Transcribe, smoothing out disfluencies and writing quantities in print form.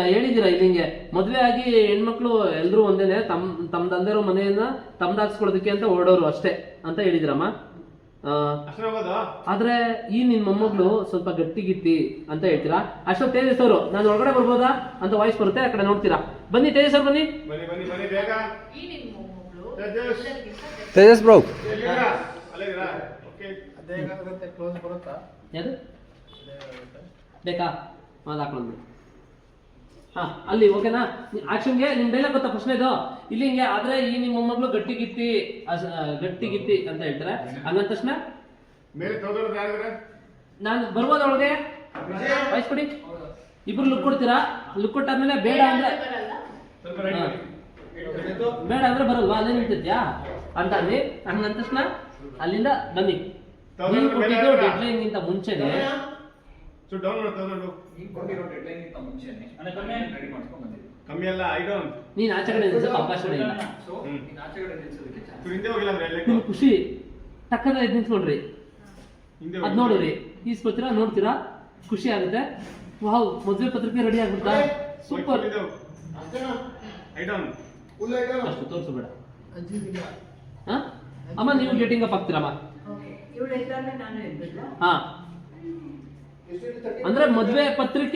ಹೇಳಿದೀರಾ ಇಲ್ಲಿ ಹಿಂಗೆ ಮದ್ವೆ ಆಗಿ ಹೆಣ್ಮಕ್ಳು ಎಲ್ರು ಒಂದೇನೆ ತಮ್ದಂದಿರೋ ಮನೆಯನ್ನ ತಮ್ದಾಕ್ಸ್ಕೊಳೋದಕ್ಕೆ ಅಂತ ಹೊರಡೋರು ಅಷ್ಟೇ ಅಂತ ಹೇಳಿದಿರಮ್ಮ. ಆದ್ರೆ ಈ ನಿನ್ ಮೊಮ್ಮಗಳು ಸ್ವಲ್ಪ ಗಟ್ಟಿಗಿತ್ತಿ ಅಂತ ಹೇಳ್ತೀರಾ. ಅಷ್ಟೊತ್ತು ತೇಜಸ್ ಅವರು ನಾನು ಒಳಗಡೆ ಬರ್ಬೋದಾ ಅಂತ ವಾಯ್ಸ್ ಬರುತ್ತೆ, ಆ ಕಡೆ ನೋಡ್ತೀರಾ. ಬನ್ನಿ ತೇಜಸ್ ಅವ್ರು, ಬನ್ನಿ. ತೇಜಸ್ ಬ್ರೋ ಬೇಕಾ ಹಾಕೊಂಡು ಹಾ ಅಲ್ಲಿ ಓಕೆನಾ. ಆಕ್ಷನ್ಗೆ ನಿಮ್ ಡೈಲಾಗ್ ಗೊತ್ತಾ ಫಸ್ಟ್ನೇದು ಇಲ್ಲಿ ಹಿಂಗೆ. ಆದ್ರೆ ಈ ನಿಮ್ಮ ಮೊಮ್ಮಗಳು ಗಟ್ಟಿಗಿತ್ತಿ ಅಂತ ಹೇಳ್ತಾರೆ. ಹಂಗಂದ ತಕ್ಷಣ ನಾನು ಬರ್ಬೋದ ಒಳಗೆ ವಾಯ್ಸ್ ಕೊಡಿ. ಇಬ್ರು ಲುಕ್ ಕೊಡ್ತೀರಾ. ಲುಕ್ ಕೊಟ್ಟಾದ್ಮೇಲೆ ಬೇಡ ಅಂದ್ರೆ ಬರಲ್ವಾ, ಅಲ್ಲೇ ನಿಂತಿದ್ಯಾ ಅಂತ ಅಂದಿ. ಹಂಗಂದ ತಕ್ಷಣ ಅಲ್ಲಿಂದ ಬನ್ನಿ. ನೀವು ಕೊಟ್ಟಿದ್ದು ಡೆಡ್ಲೈನ್ ಗಿಂತ ಮುಂಚೆನೆ ನೀನ್ ಆಚೆ ಕಡೆ ನಿಲ್ಸಕ್ಕೆ ಅವಕಾಶ ಇಲ್ಲ. ನಿಮ್ ಖುಷಿ ಟಕ್ಕದ ಎದ್ದು ನಿಂತ್ಕೊಂಡ್ರಿ, ಅದ್ ನೋಡ್ರಿ ಈಸ್ಕೊತೀರಾ, ನೋಡ್ತೀರಾ, ಖುಷಿ ಆಗುತ್ತೆ. ವಾವ್, ಮದುವೆ ಪತ್ರಿಕೆ ರೆಡಿ ಆಗ್ಬಿಡ್ತಾ, ಸೂಪರ್. ಅಷ್ಟು ತೋರಿಸ್ಬೇಡ ಅಮ್ಮ, ನೀವು ಗೆಟಿಂಗ್ ಅಪ್ ಆಗ್ತೀರಮ್ಮ. ಹಾ, ಅಂದ್ರೆ ಮದುವೆ ಪತ್ರಿಕೆ